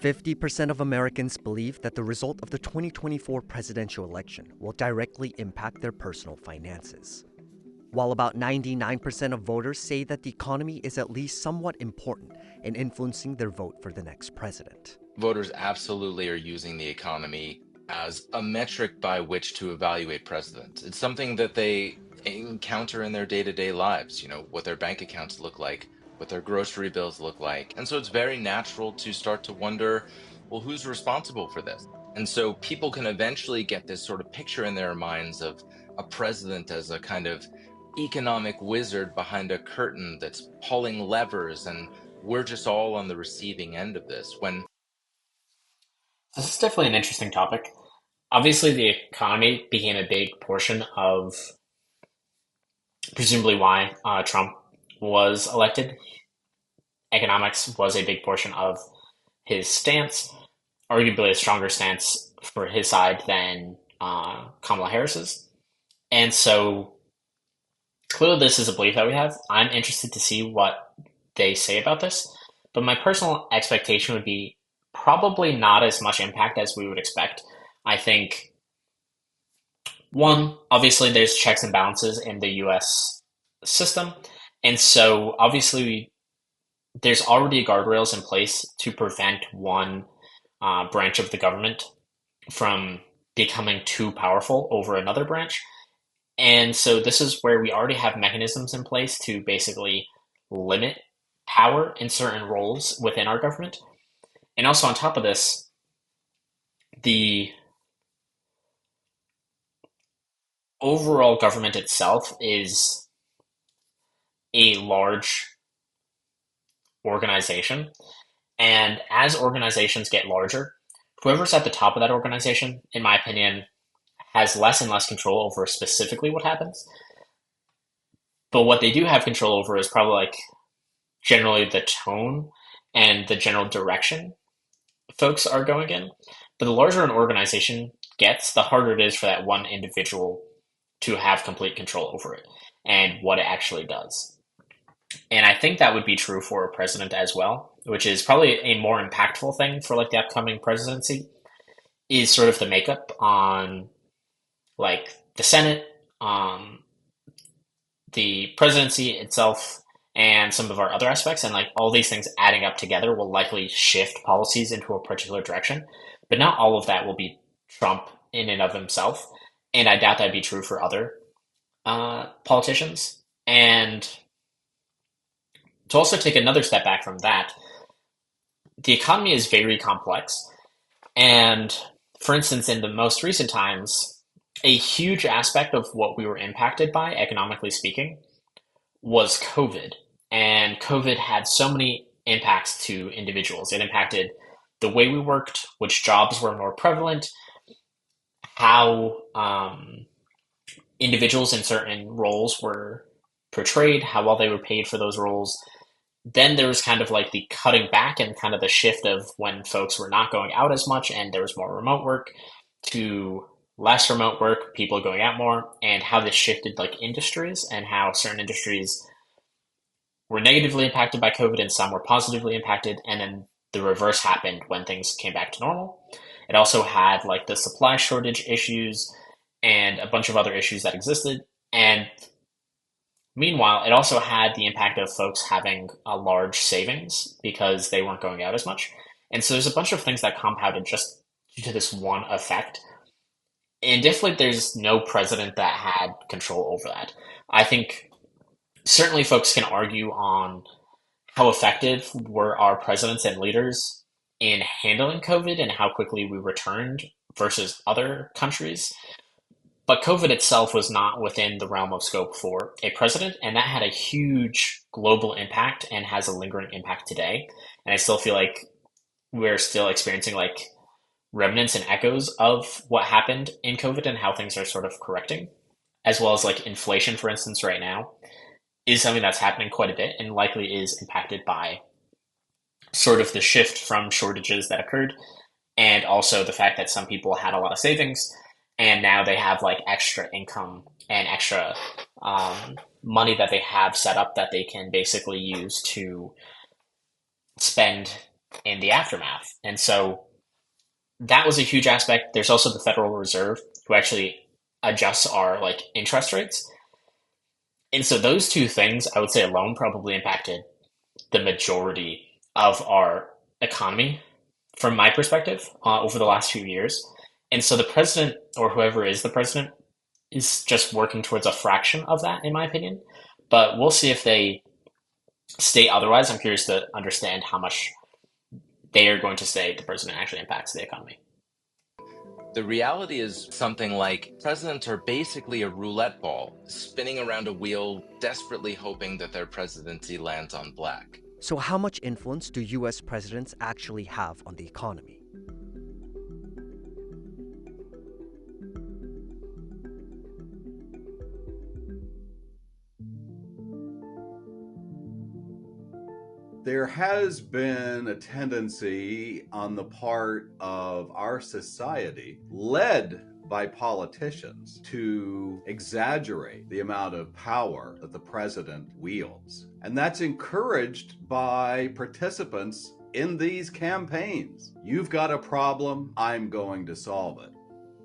50% of Americans believe that the result of the 2024 presidential election will directly impact their personal finances, while about 99% of voters say that the economy is at least somewhat important in influencing their vote for the next president. Voters absolutely are using the economy as a metric by which to evaluate presidents. It's something that they encounter in their day-to-day lives, what their bank accounts look like, what their grocery bills look like. And so it's very natural to start to wonder, well, who's responsible for this? And so people can eventually get this sort of picture in their minds of a president as a kind of economic wizard behind a curtain that's pulling levers, and we're just all on the receiving end of this when This is definitely an interesting topic. Obviously, the economy became a big portion of presumably why Trump was elected. Economics was a big portion of his stance, arguably a stronger stance for his side than Kamala Harris's. And so clearly, this is a belief that we have. I'm interested to see what they say about this. But my personal expectation would be probably not as much impact as we would expect. I think, one, obviously, there's checks and balances in the US system. And so, obviously, there's already guardrails in place to prevent one branch of the government from becoming too powerful over another branch. And so this is where we already have mechanisms in place to basically limit power in certain roles within our government. And also on top of this, the overall government itself is a large organization. And as organizations get larger, whoever's at the top of that organization, in my opinion, has less and less control over specifically what happens. But what they do have control over is probably like generally the tone and the general direction folks are going in. But the larger an organization gets, the harder it is for that one individual to have complete control over it and what it actually does. And I think that would be true for a president as well, which is probably a more impactful thing for like the upcoming presidency, is sort of the makeup on like the Senate, the presidency itself, and some of our other aspects. And like all these things adding up together will likely shift policies into a particular direction. But not all of that will be Trump in and of himself. And I doubt that'd be true for other politicians. And to also take another step back from that, the economy is very complex. And for instance, in the most recent times, a huge aspect of what we were impacted by, economically speaking, was COVID. And COVID had so many impacts to individuals. It impacted the way we worked, which jobs were more prevalent, how individuals in certain roles were portrayed, how well they were paid for those roles. Then there was kind of like the cutting back and kind of the shift of when folks were not going out as much and there was more remote work to less remote work, people going out more, and how this shifted like industries and how certain industries were negatively impacted by COVID and some were positively impacted. And then the reverse happened when things came back to normal. It also had like the supply shortage issues and a bunch of other issues that existed. And meanwhile, it also had the impact of folks having a large savings because they weren't going out as much. And so there's a bunch of things that compounded just due to this one effect. And definitely there's no president that had control over that. I think certainly folks can argue on how effective were our presidents and leaders in handling COVID and how quickly we returned versus other countries. But COVID itself was not within the realm of scope for a president, and that had a huge global impact and has a lingering impact today. And I still feel like we're still experiencing like remnants and echoes of what happened in COVID and how things are sort of correcting, as well as like inflation, for instance, right now is something that's happening quite a bit and likely is impacted by sort of the shift from shortages that occurred and also the fact that some people had a lot of savings and now they have like extra income and extra money that they have set up that they can basically use to spend in the aftermath. And so that was a huge aspect. There's also the Federal Reserve, who actually adjusts our like interest rates. And so those two things, I would say alone, probably impacted the majority of our economy from my perspective over the last few years. And so the president or whoever is the president is just working towards a fraction of that, in my opinion. But we'll see if they state otherwise. I'm curious to understand how much they are going to say the president actually impacts the economy. The reality is something like presidents are basically a roulette ball, spinning around a wheel, desperately hoping that their presidency lands on black. So how much influence do US presidents actually have on the economy? There has been a tendency on the part of our society, led by politicians, to exaggerate the amount of power that the president wields. And that's encouraged by participants in these campaigns. You've got a problem, I'm going to solve it.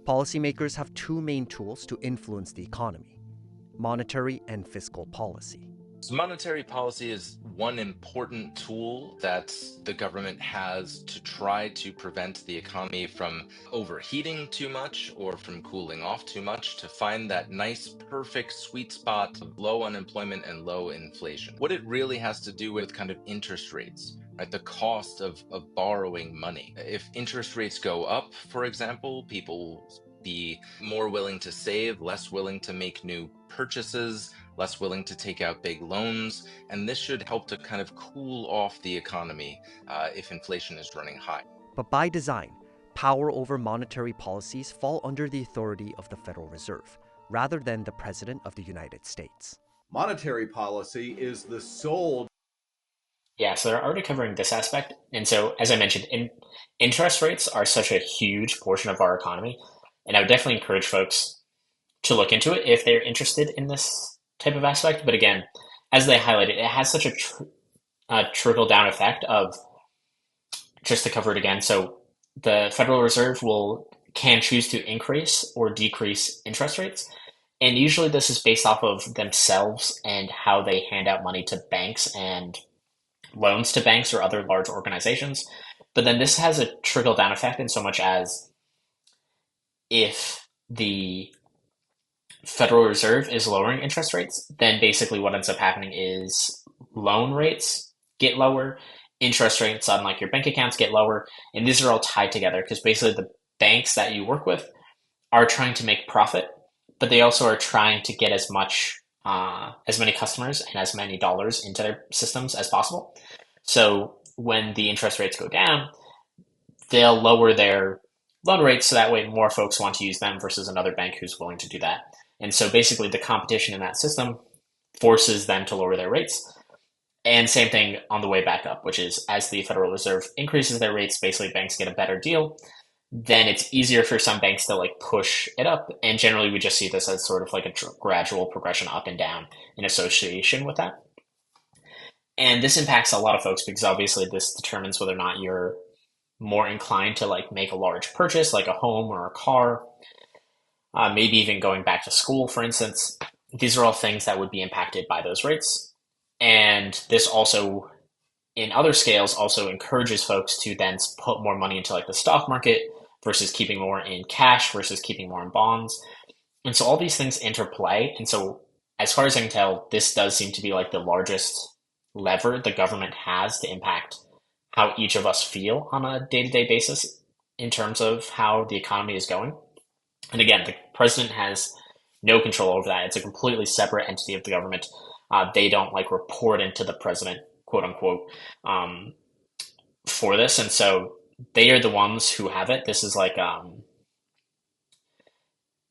Policymakers have two main tools to influence the economy: monetary and fiscal policy. So monetary policy is one important tool that the government has to try to prevent the economy from overheating too much or from cooling off too much, to find that nice, perfect sweet spot of low unemployment and low inflation. What it really has to do with kind of interest rates, right? The cost of borrowing money. If interest rates go up, for example, people will be more willing to save, less willing to make new purchases, less willing to take out big loans, and this should help to kind of cool off the economy if inflation is running high. But by design, power over monetary policies fall under the authority of the Federal Reserve, rather than the President of the United States. Monetary policy is the sole. Yeah, so they're already covering this aspect. And so, as I mentioned, interest rates are such a huge portion of our economy. And I would definitely encourage folks to look into it if they're interested in this type of aspect. But again, as they highlighted, it has such a trickle-down effect of, just to cover it again, so the Federal Reserve can choose to increase or decrease interest rates. And usually this is based off of themselves and how they hand out money to banks and loans to banks or other large organizations. But then this has a trickle-down effect in so much as if the Federal Reserve is lowering interest rates, then basically what ends up happening is loan rates get lower, interest rates on like your bank accounts get lower, and these are all tied together because basically the banks that you work with are trying to make profit, but they also are trying to get as many customers and as many dollars into their systems as possible. So when the interest rates go down, they'll lower their loan rates so that way more folks want to use them versus another bank who's willing to do that. And so basically the competition in that system forces them to lower their rates. And same thing on the way back up, which is as the Federal Reserve increases their rates, basically banks get a better deal. Then it's easier for some banks to like push it up. And generally we just see this as sort of like a gradual progression up and down in association with that. And this impacts a lot of folks because obviously this determines whether or not you're more inclined to like make a large purchase, like a home or a car, maybe even going back to school, for instance. These are all things that would be impacted by those rates. And this also, in other scales, also encourages folks to then put more money into like the stock market versus keeping more in cash versus keeping more in bonds. And so all these things interplay. And so as far as I can tell, this does seem to be like the largest lever the government has to impact how each of us feel on a day-to-day basis in terms of how the economy is going. And again, the president has no control over that. It's a completely separate entity of the government. They don't like report into the president, quote unquote, for this. And so they are the ones who have it. This is like,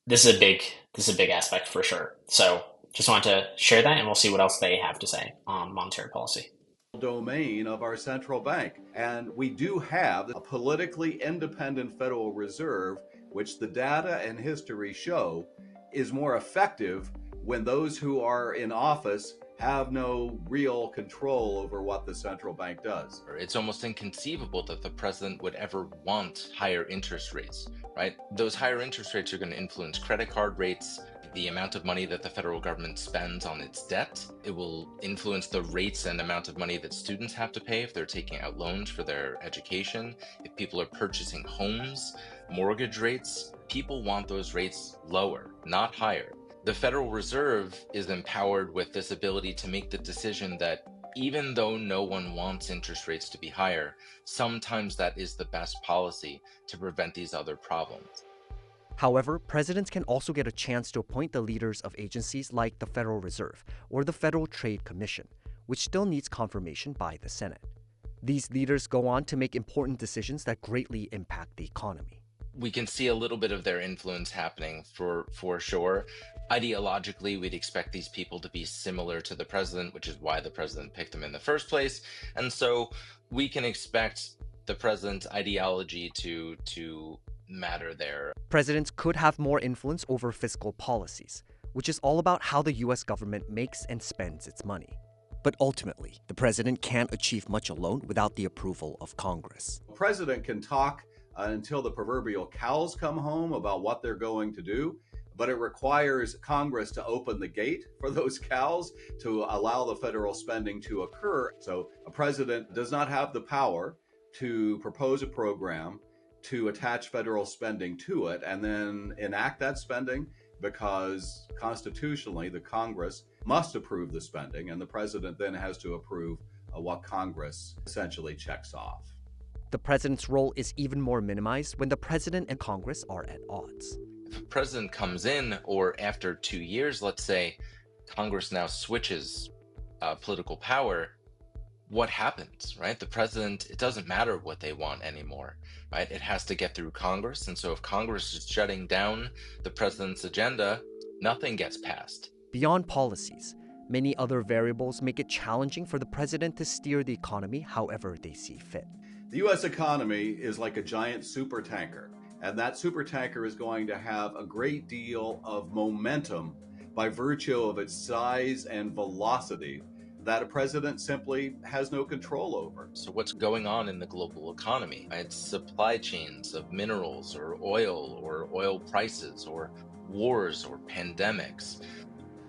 this is a big aspect for sure. So just wanted to share that, and we'll see what else they have to say on monetary policy. Domain of our central bank. And we do have a politically independent Federal Reserve, which the data and history show is more effective when those who are in office have no real control over what the central bank does. It's almost inconceivable that the president would ever want higher interest rates, right? Those higher interest rates are going to influence credit card rates, the amount of money that the federal government spends on its debt. It will influence the rates and amount of money that students have to pay if they're taking out loans for their education. If people are purchasing homes, mortgage rates, people want those rates lower, not higher. The Federal Reserve is empowered with this ability to make the decision that even though no one wants interest rates to be higher, sometimes that is the best policy to prevent these other problems. However, presidents can also get a chance to appoint the leaders of agencies like the Federal Reserve or the Federal Trade Commission, which still needs confirmation by the Senate. These leaders go on to make important decisions that greatly impact the economy. We can see a little bit of their influence happening for sure. Ideologically, we'd expect these people to be similar to the president, which is why the president picked them in the first place. And so we can expect the president's ideology to matter there. Presidents could have more influence over fiscal policies, which is all about how the US government makes and spends its money. But ultimately, the president can't achieve much alone without the approval of Congress. The president can talk until the proverbial cows come home about what they're going to do, but it requires Congress to open the gate for those cows to allow the federal spending to occur. So a president does not have the power to propose a program, to attach federal spending to it, and then enact that spending, because constitutionally the Congress must approve the spending, and the president then has to approve what Congress essentially checks off. The president's role is even more minimized when the president and Congress are at odds. If a president comes in, or after 2 years, let's say, Congress now switches political power, what happens, right? The president, it doesn't matter what they want anymore, right? It has to get through Congress. And so if Congress is shutting down the president's agenda, nothing gets passed. Beyond policies, many other variables make it challenging for the president to steer the economy however they see fit. The U.S. economy is like a giant supertanker, and that supertanker is going to have a great deal of momentum by virtue of its size and velocity that a president simply has no control over. So what's going on in the global economy? It's supply chains of minerals or oil prices or wars or pandemics.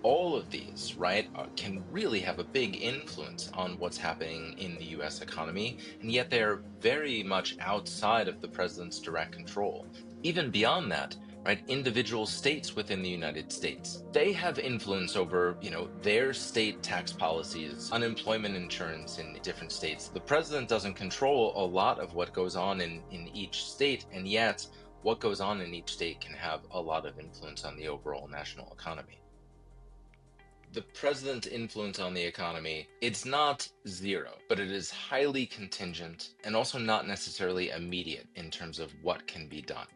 All of these, right, can really have a big influence on what's happening in the US economy, and yet they're very much outside of the president's direct control. Even beyond that, right, individual states within the United States, they have influence over, their state tax policies, unemployment insurance in different states. The president doesn't control a lot of what goes on in each state, and yet what goes on in each state can have a lot of influence on the overall national economy. The president's influence on the economy, it's not zero, but it is highly contingent and also not necessarily immediate in terms of what can be done.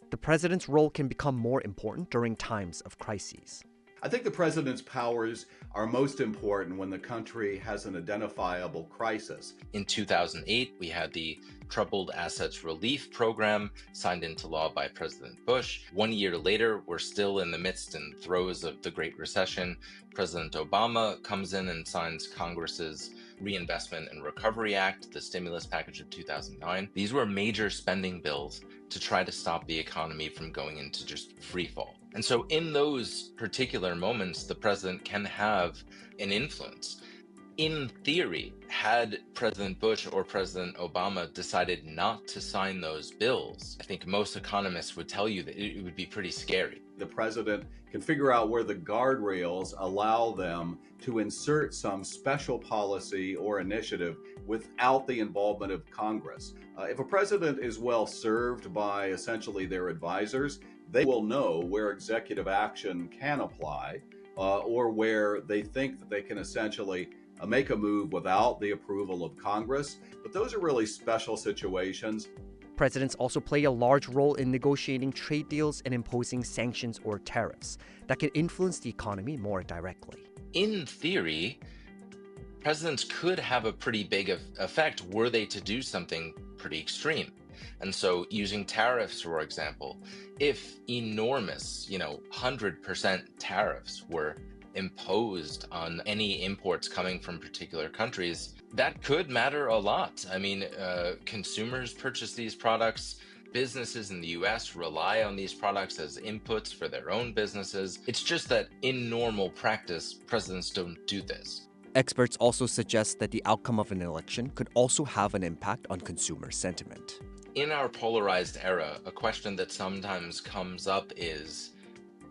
The president's role can become more important during times of crises. I think the president's powers are most important when the country has an identifiable crisis. In 2008, we had the Troubled Assets Relief Program signed into law by President Bush. 1 year later, we're still in the midst and throes of the Great Recession. President Obama comes in and signs Congress's Reinvestment and Recovery Act, the stimulus package of 2009. These were major spending bills to try to stop the economy from going into just free fall. And so in those particular moments, the president can have an influence. In theory, had President Bush or President Obama decided not to sign those bills, I think most economists would tell you that it would be pretty scary. The president can figure out where the guardrails allow them to insert some special policy or initiative without the involvement of Congress. If a president is well served by essentially their advisors, they will know where executive action can apply or where they think that they can essentially make a move without the approval of Congress. But those are really special situations. Presidents also play a large role in negotiating trade deals and imposing sanctions or tariffs that can influence the economy more directly. In theory, presidents could have a pretty big effect were they to do something pretty extreme. And so using tariffs, for example, if enormous, 100% tariffs were imposed on any imports coming from particular countries, that could matter a lot. I mean, consumers purchase these products. Businesses in the US rely on these products as inputs for their own businesses. It's just that in normal practice, presidents don't do this. Experts also suggest that the outcome of an election could also have an impact on consumer sentiment. In our polarized era, a question that sometimes comes up is,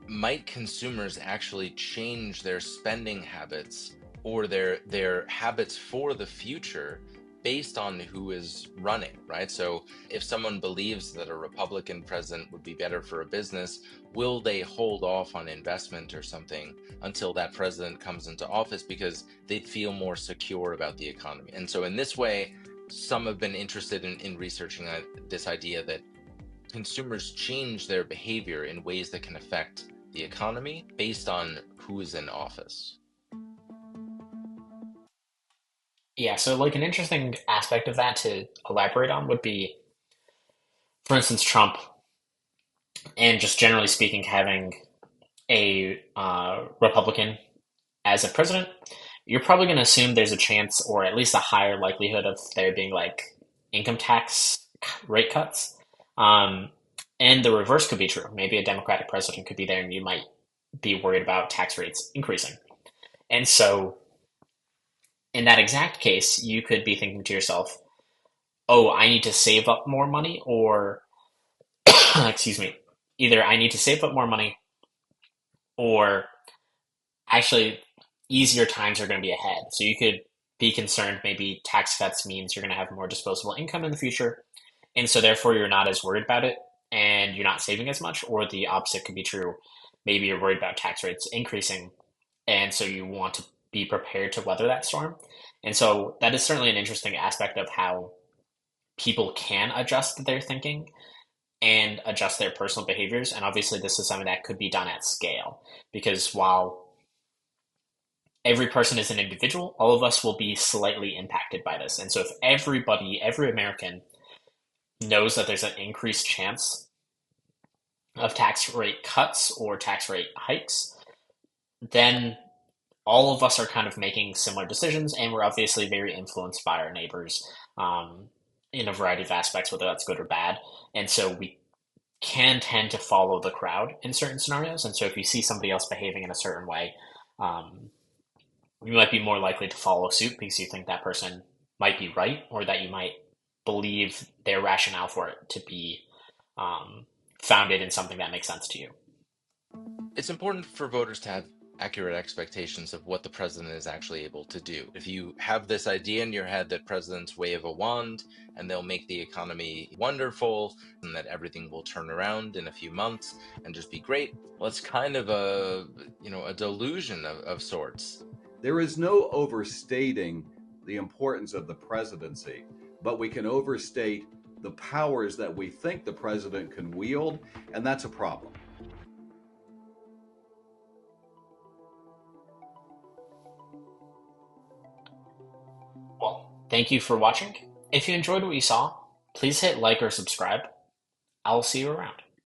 might consumers actually change their spending habits or their habits for the future based on who is running, right? So if someone believes that a Republican president would be better for a business, will they hold off on investment or something until that president comes into office because they'd feel more secure about the economy? And so in this way, some have been interested in researching this idea that consumers change their behavior in ways that can affect the economy based on who is in office. Yeah, so like an interesting aspect of that to elaborate on would be, for instance, Trump, and just generally speaking, having a Republican as a president, you're probably going to assume there's a chance, or at least a higher likelihood, of there being like income tax rate cuts. And the reverse could be true. Maybe a Democratic president could be there, and you might be worried about tax rates increasing. And so, in that exact case, you could be thinking to yourself, oh, I need to save up more money, or, excuse me, either I need to save up more money, or actually, easier times are going to be ahead. So you could be concerned maybe tax cuts means you're going to have more disposable income in the future. And so therefore you're not as worried about it and you're not saving as much, or the opposite could be true. Maybe you're worried about tax rates increasing. And so you want to be prepared to weather that storm. And so that is certainly an interesting aspect of how people can adjust their thinking and adjust their personal behaviors. And obviously this is something that could be done at scale, because while every person is an individual, all of us will be slightly impacted by this. And so if everybody, every American knows that there's an increased chance of tax rate cuts or tax rate hikes, then all of us are kind of making similar decisions, and we're obviously very influenced by our neighbors in a variety of aspects, whether that's good or bad. And so we can tend to follow the crowd in certain scenarios. And so if you see somebody else behaving in a certain way, you might be more likely to follow suit because you think that person might be right, or that you might believe their rationale for it to be founded in something that makes sense to you. It's important for voters to have accurate expectations of what the president is actually able to do. If you have this idea in your head that presidents wave a wand and they'll make the economy wonderful and that everything will turn around in a few months and just be great, well, it's kind of a delusion of sorts. There is no overstating the importance of the presidency, but we can overstate the powers that we think the president can wield, and that's a problem. Well, thank you for watching. If you enjoyed what you saw, please hit like or subscribe. I'll see you around.